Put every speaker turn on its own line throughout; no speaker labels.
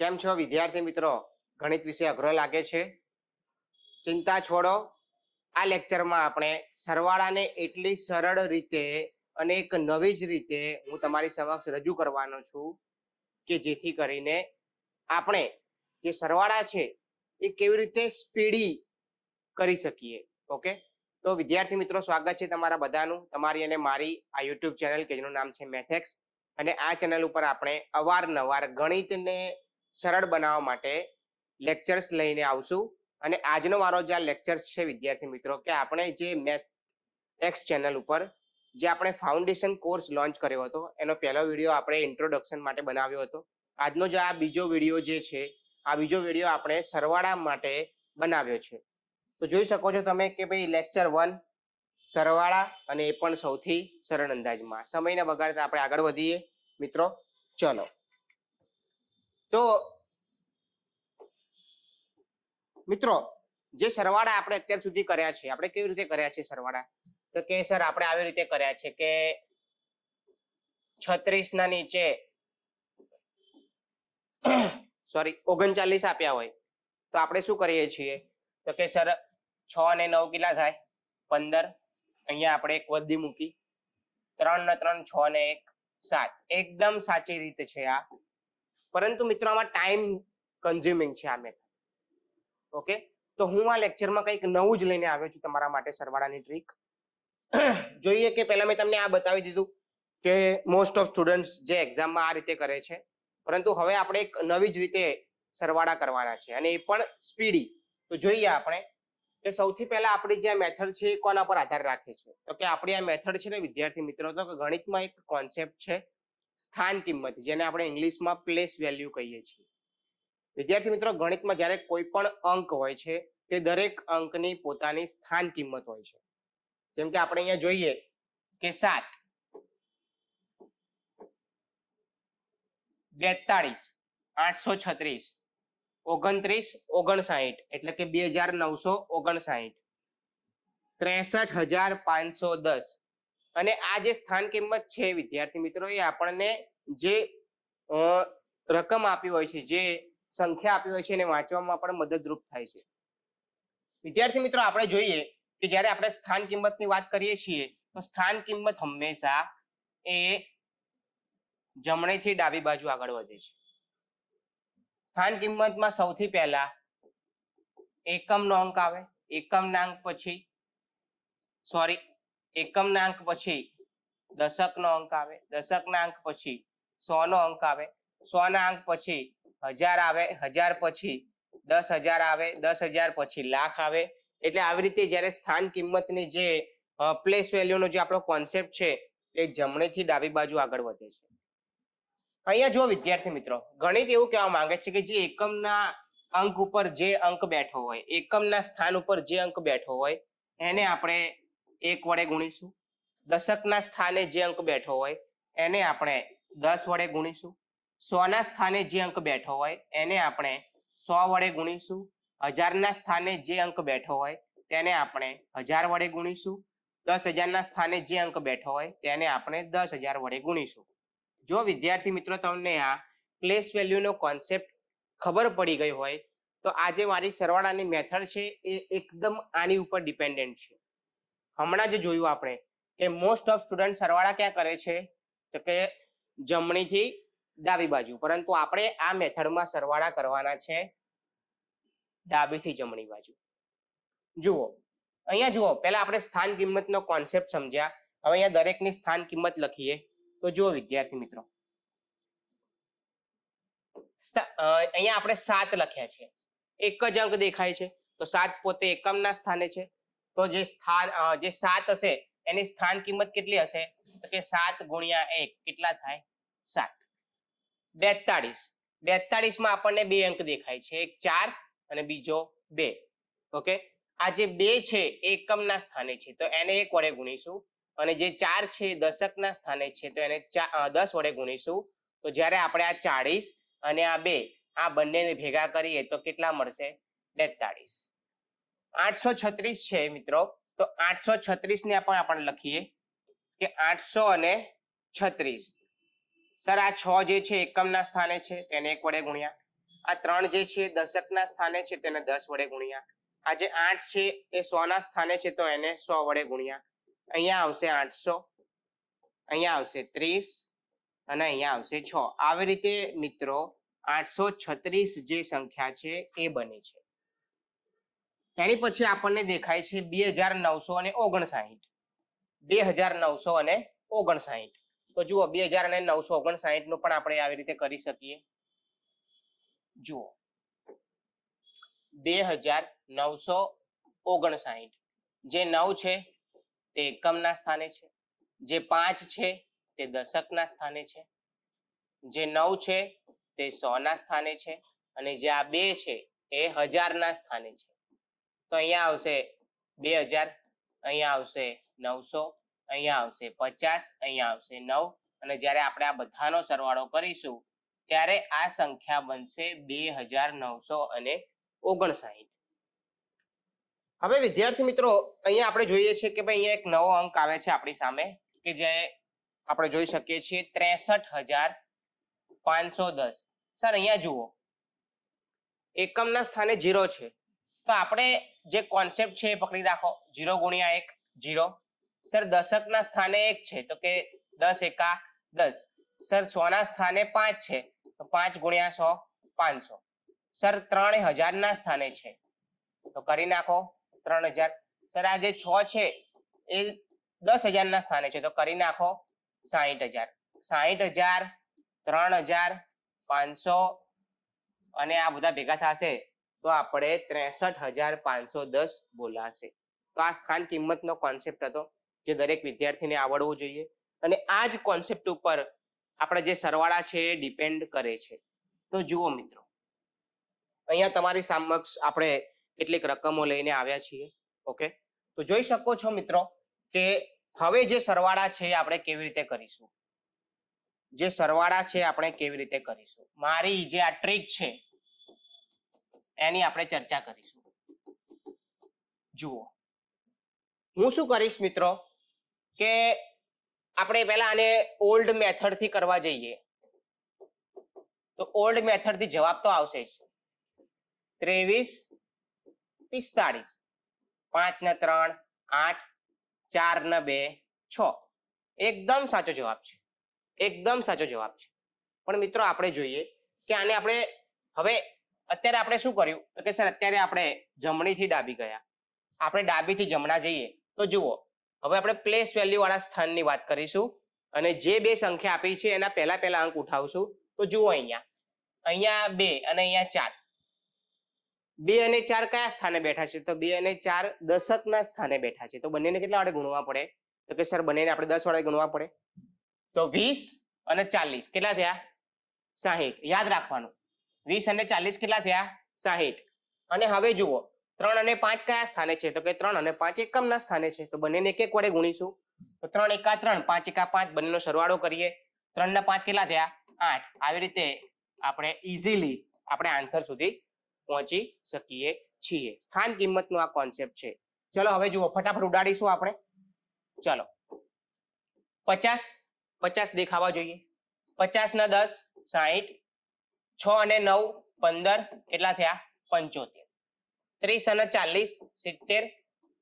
કેમ છો વિદ્યાર્થી મિત્રો? ગણિત વિષય અઘરો લાગે છે? ચિંતા છોડો. આ લેક્ચરમાં આપણે સરવાળાને એટલી સરળ રીતે અને એક નવી જ રીતે હું તમારી સમક્ષ રજૂ કરવાનો છું કે જેથી કરીને આપણે જે સરવાળા છે એ કેવી રીતે સ્પીડી કરી શકીએ. ઓકે, તો વિદ્યાર્થી મિત્રો, સ્વાગત છે તમારા બધાનું તમારી અને મારી આ યુટ્યુબ ચેનલ કે જેનું નામ છે મેથેક્સ. અને આ ચેનલ ઉપર આપણે અવારનવાર ગણિતને સરળ બનાવવા માટે લેક્ચર્સ લઈને આવશું. અને આજનો મારો જે આ લેક્ચર્સ છે વિદ્યાર્થી મિત્રો, કે આપણે જે મેથેક્સ ચેનલ ઉપર જે આપણે ફાઉન્ડેશન કોર્સ લોન્ચ કર્યો હતો એનો પહેલો વિડીયો આપણે ઇન્ટ્રોડક્શન માટે બનાવ્યો હતો. આજનો જે આ બીજો વિડીયો જે છે, આ બીજો વિડીયો આપણે સરવાળા માટે બનાવ્યો છે. તો જોઈ શકો છો તમે કે ભાઈ લેક્ચર 1 સરવાળા, અને એ પણ સૌથી સરળ અંદાજમાં. સમયને બગાડતા આપણે આગળ વધીએ મિત્રો. ચલો, તો મિત્રો, જે સરવાળા આપણે અત્યાર સુધી કર્યા છે, આપણે કેવી રીતે કર્યા છે સરવાળા? તો કે સર આપણે આવી રીતે કર્યા છે કે 36 ના નીચે 39 આપ્યા હોય તો આપણે શું કરીએ છીએ? તો કે સર 6 અને 9 કેટલા થાય? 15. અહીંયા આપણે એક વધી મૂકી, 3 ને 3 6 ને 1 7. એકદમ સાચી રીતે છે આ, પરંતુ મિત્રો આમાં ટાઈમ કન્ઝ્યુમિંગ છે આ મેથડ. ઓકે, તો હું આ લેક્ચરમાં કંઈક નવું જ લઈને આવ્યો છું તમારા માટે, સરવાળાની ટ્રીક. જોઈએ કે પહેલા મેં તમને આ બતાવી દીધું કે મોસ્ટ ઓફ સ્ટુડન્ટ્સ જે એક્ઝામમાં આ રીતે કરે છે, પરંતુ હવે આપણે એક નવી જ રીતે સરવાળા કરવાના છે, અને એ પણ સ્પીડી. તો જોઈએ આપણે કે સૌથી પહેલા આપણી જે મેથડ છે એ કોના પર આધાર રાખે છે? તો કે આપણી આ મેથડ છે ને વિદ્યાર્થી મિત્રો, તો ગણિતમાં એક કોન્સેપ્ટ છે સ્થાન કિંમત, જેને આપણે ઇંગ્લિશમાં પ્લેસ વેલ્યુ કહીએ છીએ. વિદ્યાર્થી મિત્રો, ગણિતમાં જ્યારે કોઈ પણ અંક હોય છે તે દરેક અંકની પોતાની સ્થાન કિંમત હોય છે. જેમ કે આપણે અહીંયા જોઈએ કે 7, 42, 836, 29, 59 એટલે કે 2959, 63,510. અને આ જે સ્થાન કિંમત છે વિદ્યાર્થી મિત્રો, એ આપણને જે રકમ આપી હોય છે, જે સંખ્યા આપી હોય છે, એને વાંચવામાં પણ મદદરૂપ થાય છે. વિદ્યાર્થી મિત્રો, આપણે જોઈએ કે જ્યારે આપણે સ્થાન કિંમતની વાત કરીએ છીએ તો સ્થાન કિંમત હંમેશા એ જમણેથી ડાબી બાજુ આગળ વધે છે. સ્થાન કિંમતમાં સૌથી પહેલા એકમનો અંક આવે, એકમના અંક પછી દશકનો અંક આવે, દશકના અંક પછી 100 નો અંક આવે, 100 ના અંક પછી 1000 આવે, 1000 પછી 10,000 આવે, 10,000 પછી લાખ આવે. એટલે આવી રીતે જ્યારે સ્થાન કિંમતની જે પ્લેસ વેલ્યુનો જે આપણો કોન્સેપ્ટ છે એ જમણેથી ડાબી બાજુ આગળ વધે છે. અહીંયા જો વિદ્યાર્થી મિત્રો, ગણિત એવું કહેવા માંગે છે કે જે એકમના અંક ઉપર જે અંક બેઠો હોય, એકમના સ્થાન ઉપર જે અંક બેઠો હોય એને આપણે 1 વડે ગુણીશું. દશકના સ્થાને જે અંક બેઠો હોય એને આપણે 10 વડે ગુણીશું. 100 ના સ્થાને જે અંક બેઠો હોય એને આપણે 100 વડે ગુણીશું. 1000 ના સ્થાને જે અંક બેઠો હોય તેને આપણે 1000 વડે ગુણીશું. 10,000 ના સ્થાને જે અંક બેઠો હોય તેને આપણે 10,000 વડે ગુણીશું. જો વિદ્યાર્થી મિત્રો તમને આ પ્લેસ વેલ્યુનો કોન્સેપ્ટ ખબર પડી ગઈ હોય તો આ જે મારી સરવાળાની મેથડ છે એ એકદમ આની ઉપર ડિપેન્ડન્ટ છે. હમણાં જ જોયું આપણે કે મોસ્ટ ઓફ સ્ટુડન્ટ સરવાળા ક્યાં કરે છે? તો કે જમણીથી ડાબી બાજુ, પરંતુ આપણે આ મેથડમાં સરવાળા કરવાના છે ડાબીથી જમણી બાજુ. જુઓ, અહીંયા જુઓ, પહેલા આપણે સ્થાન કિંમતનો કોન્સેપ્ટ સમજ્યા. હવે અહીંયા દરેકની સ્થાન કિંમત લખીએ. તો જુઓ વિદ્યાર્થી મિત્રો, અહીંયા આપણે 7 લખ્યા છે, એક જ અંક દેખાય છે, તો 7 પોતે એકમના સ્થાને છે. તો જે 7 હશે એની સ્થાન કિંમત કેટલી હશે? તો કે 7 ગુણ્યા 1 કેટલા થાય? 7. 42 માં આપણને 2 અંક દેખાય છે, એક 4 અને બીજો 2. ઓકે, આ જે 2 છે એકમના સ્થાને છે તો એને 1 વડે ગુણીશું, અને જે 4 છે દશકના સ્થાને છે તો એને 10 વડે ગુણીશું. તો જ્યારે આપણે આ 40 અને આ 2 આ બંનેને ભેગા કરીએ તો કેટલા મળશે? 42. 836 છે મિત્રો, તો 836 ને પણ આપણે લખીએ કે 836. સર આ 6 જે છે એકમના સ્થાને છે તેને 1 વડે ગુણ્યા, આ 3 જે છે દશકના સ્થાને છે તેને 10 વડે ગુણ્યા, આ જે 8 છે એ 100 ના સ્થાને છે તો એને 100 વડે ગુણ્યા, અહીંયા આવશે 800, અહીંયા આવશે 30 અને અહીંયા આવશે 6. આવી રીતે મિત્રો 836 જે સંખ્યા છે એ બને છે. એની પછી આપણને દેખાય છે 2959. 2959. તો જુઓ 2959 નું પણ આપણે આવી રીતે કરી શકીએ. જુઓ 2959. જે 9 છે તે એકમના સ્થાને છે, જે 5 છે તે દશકના સ્થાને છે, જે 9 છે તે 100 ના સ્થાને છે અને જે આ 2 છે એ 1000 ના સ્થાને છે. તો અહીંયા આવશે 2000, અહીંયા આવશે 900, અહીંયા આવશે 50, અહીંયા આવશે 9 અને જ્યારે આપણે આ બધાનો સરવાળો કરીશું ત્યારે આ સંખ્યા બનશે 2959. હવે વિદ્યાર્થી મિત્રો અહીંયા આપણે જોઈએ છીએ કે ભાઈ અહીંયા એક નવો અંક આવે છે આપણી સામે કે જે આપણે જોઈ શકીએ છીએ 63,510. સર અહીંયા જુઓ એકમના સ્થાને 0 છે તો આપણે જે કોન્સેપ્ટ છે એ પકડી રાખો, 0 ગુણ્યા 1 0. સર દશકના સ્થાને 1 છે તો કે 10 એકા 10. સર 100 ના સ્થાને 5 છે તો 5 ગુણ્યા 100 500. સર 3000 ના સ્થાને છે તો કરી નાખો 3000. સર આ જે 6 છે એ 10000 ના સ્થાને છે તો કરી નાખો 60000. 60000, 3000, 500 અને આ બધા ભેગા થશે તો આપણે 63,510 બોલાશે. તો આ સ્થાન કિંમતનો કોન્સેપ્ટ હતો જે દરેક વિદ્યાર્થીને આવડવું જોઈએ અને આ જ કોન્સેપ્ટ ઉપર આપણે જે સરવાળા છે એ ડિપેન્ડ કરે છે. તો જુઓ મિત્રો અહીંયા તમારી સમક્ષ આપણે કેટલીક રકમો લઈને આવ્યા છીએ. ઓકે, તો જોઈ શકો છો મિત્રો કે હવે જે સરવાળા છે આપણે કેવી રીતે કરીશું. જે સરવાળા છે આપણે કેવી રીતે કરીશું, મારી જે આ ટ્રીક છે એની આપણે ચર્ચા કરીશું. જુઓ હું શું કરીશ મિત્રો કે આપણે પહેલા આને ઓલ્ડ મેથડ થી કરવા જઈએ તો ઓલ્ડ મેથડ થી જવાબ તો આવશે જ 23, 45, 5 ને 3 8, 4 ને 2 6. એકદમ સાચો જવાબ છે, એકદમ સાચો જવાબ છે. પણ મિત્રો આપણે જોઈએ કે આને આપણે હવે અત્યારે આપણે શું કર્યું તો કે સર અત્યારે આપણે જમણીથી ડાબી ગયા, આપણે ડાબીથી જમણા જઈએ તો જુઓ હવે આપણે પ્લેસ વેલ્યુ વાળા સ્થાનની વાત કરીશું અને જે બે સંખ્યા આપી છે એના પહેલા અંક ઉઠાવશું. તો જુઓ અહીંયા 2 અને અહીંયા 4. 2 અને 4 કયા સ્થાને બેઠા છે તો 2 અને 4 દશકના સ્થાને બેઠા છે. તો બંનેને કેટલા વડે ગુણવા પડે તો કે સર બંનેને આપણે 10 વડે ગુણવા પડે. તો 20 અને 40 કેટલા થયા 60. યાદ રાખવાનું 20 અને 40 કેટલા થયા 60. અને હવે જુઓ 3 અને 5 કયા સ્થાને છે તો કે 3 અને 5 એકમના સ્થાને છે. તો બંનેને એક એક વડે ગુણીશું તો 3 એકા 3, 5 એકા 5, બંનેનો સરવાળો કરીએ 3 ને 5 કેટલા થયા 8. આવી રીતે આપણે ઇઝીલી આપણે આન્સર સુધી પહોંચી શકીએ છીએ. સ્થાન કિંમતનો આ કોન્સેપ્ટ છે. ચલો હવે જુઓ ફટાફટ ઉડાડીશું આપણે. ચલો 50 દેખાવા જોઈએ. 50 ને 10 60, 6 અને 9 15 કેટલા થયા 75. 30 અને 40 70,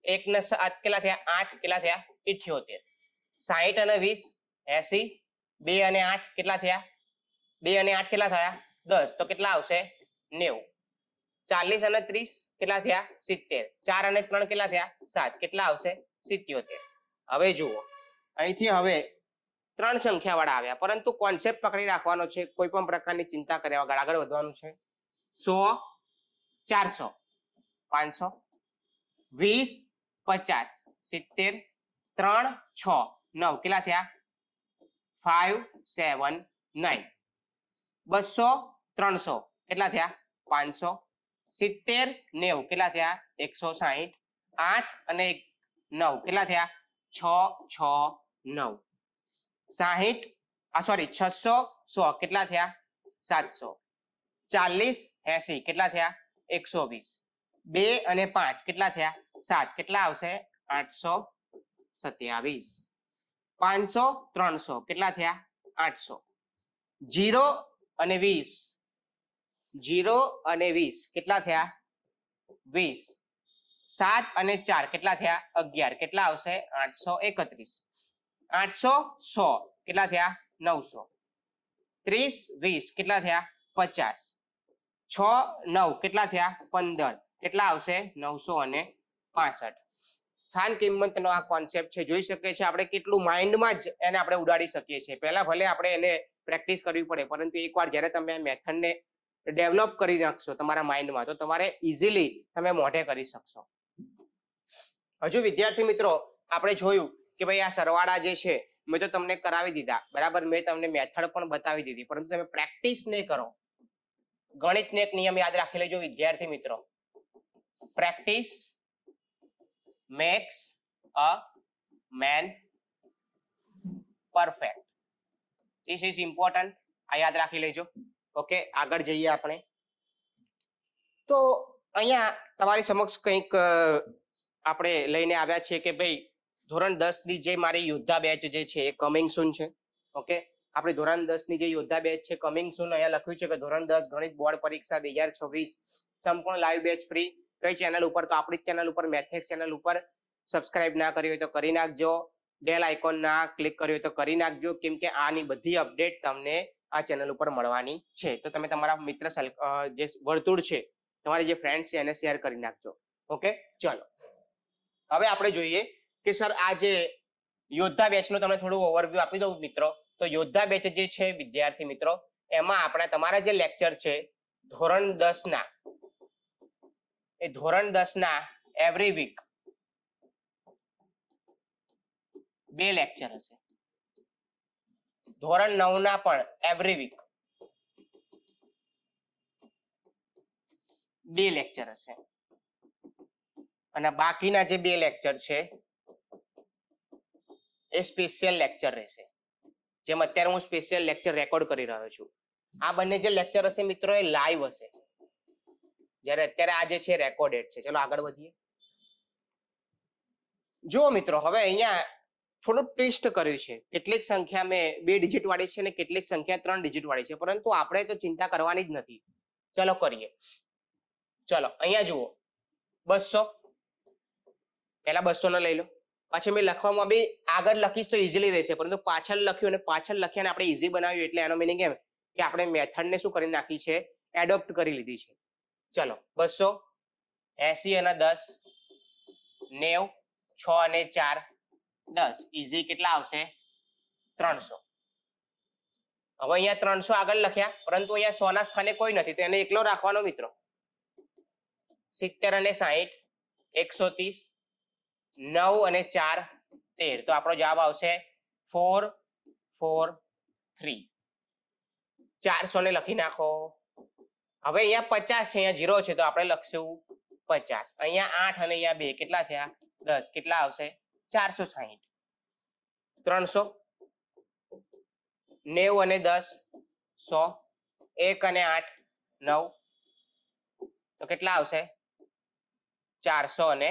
1 ને 7 કેટલા થયા 8 કેટલા થયા 78. 60 અને 20 80, 2 અને 8 કેટલા થયા 2 અને 8 કેટલા થયા 10 તો કેટલા આવશે 90. 40 અને 30 કેટલા થયા 70, 4 અને 3 કેટલા થયા 7 કેટલા આવશે 77. હવે જુઓ અહીંથી હવે 3 સંખ્યા વાળા આવ્યા પરંતુ કોન્સેપ્ટ પકડી રાખવાનો છે, કોઈ પણ પ્રકારની ચિંતા કર્યા વગર આગળ વધવાનું છે. 100, 400, 500, 20, 50, 70, 3, 6, 9 કેટલા થયા 5, 7, 9. 200, 300 કેટલા થયા 500, 70, 90 કેટલા થયા 160, 8 અને 9 કેટલા થયા 6, 6, 9. 60 600, 100 કેટલા થયા 700. 40, 80 કેટલા થયા 120. 2 અને 5 કેટલા થયા 7 કેટલા આવશે 827. 500, 300 કેટલા થયા 800. 0 અને 20 0 અને 20 કેટલા થયા 20. 7 અને 4 કેટલા થયા 11. કેટલા આવશે 831. 800 100 કેટલા થયા 900. 30 20 કેટલા થયા 50. 6 9 કેટલા થયા 15. કેટલા આવશે 965. સ્થાન કિંમતનો આ કોન્સેપ્ટ છે, જોઈ શકીએ છીએ આપણે કેટલું માઇન્ડમાં જ એને આપણે ઉડાડી શકીએ છીએ. પહેલા ભલે આપણે એને પ્રેક્ટિસ કરવી પડે, પરંતુ એકવાર જ્યારે તમે આ મેથડને ડેવલપ કરી નાખશો તમારા માઇન્ડમાં, તો તમારે ઇઝીલી તમે મોઢે કરી શકશો. હજુ વિદ્યાર્થી મિત્રો આપણે જોયું કે ભાઈ આ સરવાળા જે છે મેં તો તમને કરાવી દીધા, બરાબર, મેં તમને મેથડ પણ બતાવી દીધી, પરંતુ તમે પ્રેક્ટિસ નહીં કરો. ગણિતનો એક નિયમ યાદ રાખી લેજો વિદ્યાર્થી મિત્રો, practice max a main perfect. This is important, આ યાદ રાખી લેજો. ઓકે, આગળ જઈએ આપણે. તો અહીંયા તમારી સમક્ષ કંઈક આપણે લઈને આવ્યા છે કે ભાઈ ધોરણ 10 ની જે મારી યોદ્ધા બેચ જે છે એ કમિંગ સૂન છે. ઓકે, આપણે ધોરણ 10 ની જે યોદ્ધા બેચ છે કમિંગ સૂન, અહીંયા લખ્યું છે કે ધોરણ 10 ગણિત બોર્ડ પરીક્ષા 2026 સંપૂર્ણ લાઈવ બેચ ફ્રી. કઈ ચેનલ ઉપર? તો આપણી ચેનલ ઉપર, મેથેક્સ ચેનલ ઉપર. સબસ્ક્રાઇબ ના કરી હોય તો કરી નાખજો, બેલ આઇકોન ના ક્લિક કરી હોય તો કરી નાખજો, કેમ કે આની બધી અપડેટ તમને આ ચેનલ ઉપર મળવાની છે. તો તમે તમારા મિત્ર જે વર્તુળ છે, તમારી જે ફ્રેન્ડ છે એને શેર કરી નાખજો. ઓકે, ચલો હવે આપણે જોઈએ કે સર આ જે યોદ્ધા બેચનું તમને થોડું ઓવરવ્યુ આપી દઉં મિત્રો. તો યોદ્ધા બેચ જે છે વિદ્યાર્થી મિત્રો, એમાં આપણા તમારા જે લેક્ચર છે ધોરણ 10 ના, એ ધોરણ 10 ના એવરી વીક 2 લેક્ચર હશે. ધોરણ 9 ના પણ એવરી વીક 2 લેક્ચર હશે. અને બાકીના જે 2 લેક્ચર છે એ સ્પેશિયલ લેક્ચર રહેશે, જેમ અત્યારે હું સ્પેશિયલ લેક્ચર રેકોર્ડ કરી રહ્યો છું. આ બંને જે લેક્ચર હશે મિત્રો એ લાઈવ હશે, જ્યારે અત્યારે આ જે છે રેકોર્ડેડ છે. ચલો આગળ વધીએ. જો મિત્રો હવે અહીંયા થોડું ટેસ્ટ કર્યું છે, કેટલીક સંખ્યા મેં 2 ડિજિટ વાળી છે અને કેટલીક સંખ્યા 3 ડિજિટ વાળી છે, પરંતુ આપણે તો ચિંતા કરવાની જ નથી. ચલો કરીએ. ચલો અહીંયા જુઓ 200, પહેલા 200 ને લઈ લો. પછી મેં લખવામાં બી આગળ લખીશ તો ઇઝીલી રહેશે, પરંતુ પાછળ લખ્યું અને પાછળ લખ્યાને આપણે ઇઝી બનાવ્યું, એટલે એનો મિનિંગ એમ કે આપણે મેથડને શું કરી નાખી છે, એડોપ્ટ કરી લીધી છે. ચલો 200, 80 અને 10, 90, 6 અને 4 10, ઇઝી કેટલા આવશે 300. હવે અહીંયા 300 આગળ લખ્યા, પરંતુ અહીંયા 100 ના સ્થાને કોઈ નથી, તો એને એકલો રાખવાનો મિત્રો. 70 અને 60, 130, 9 અને 4 13, તો આપણો જવાબ આવશે 4 4 3. 400 ને લખી નાખો. હવે અહીંયા 50 છે, અહીંયા 0 છે, તો આપણે લખશું 50. અહીંયા 8 અને અહીંયા 2 કેટલા થયા 10, કેટલા આવશે 460. 300, 90 અને 10 100, 1 અને 8 9, તો કેટલા આવશે 400 અને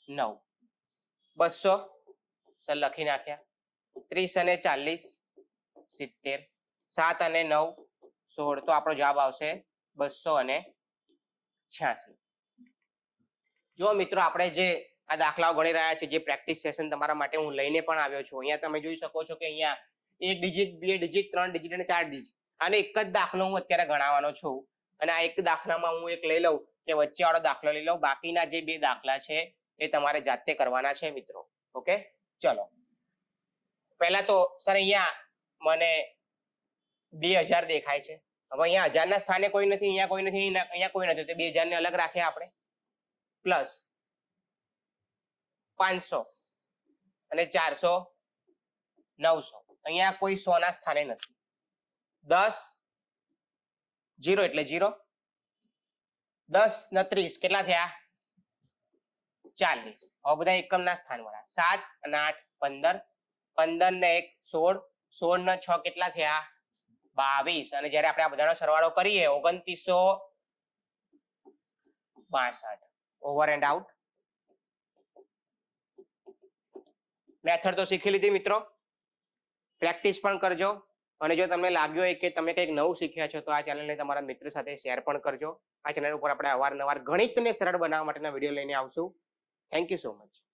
9. 200 સર લખી નાખ્યા. 30 અને 40 70, 7 અને 9 16, તો આપણો જવાબ આવશે 286. જો મિત્રો આપણે જે આ દાખલાઓ ગણી રહ્યા છે, જે પ્રેક્ટિસ સેશન તમારા માટે હું લઈને પણ આવ્યો છું, અહીંયા તમે જોઈ શકો છો કે અહીંયા 1 ડિજિટ 2 ડિજિટ 3 ડિજિટ અને 4 ડિજિટ, અને એક જ દાખલો હું અત્યારે ગણાવવાનો છું. અને આ એક દાખલામાં હું એક લઈ લઉં કે વચ્ચે વાળો દાખલો લઈ લઉં, બાકીના જે 2 દાખલા છે એ તમારે જાતે કરવાના છે મિત્રો. ઓકે, ચલો પહેલા તો સર અહીંયા મને 2000 દેખાય છે. હવે અહીંયા 1000 ના સ્થાને કોઈ નથી, અહીંયા કોઈ નથી, અહીંયા કોઈ નથી, તો 2000 ને અલગ રાખ્યા આપણે. પ્લસ 500 અને 400 900, અહીંયા કોઈ 100 ના સ્થાને નથી. 10 0 એટલે 0, 10 ને 30 કેટલા થયા 40. હવે બધા એકમ ના સ્થાન વાળા. 7 અને 8 15, 15 ને 1 16, 16 ને 6 કેટલા થયા 22. અને જ્યારે આપણે આ બધાનો સરવાળો કરીએ 2962. Over and out. મેથડ તો શીખી લીધી મિત્રો, પ્રેક્ટિસ પણ કરજો. અને જો તમને લાગ્યું હોય કે તમે કંઈક નવું શીખ્યા છો તો આ ચેનલને તમારા મિત્ર સાથે શેર પણ કરજો. આ ચેનલ ઉપર આપણે અવારનવાર ગણિતને સરળ બનાવવા માટેના વિડીયો લઈને આવશું. Thank you so much.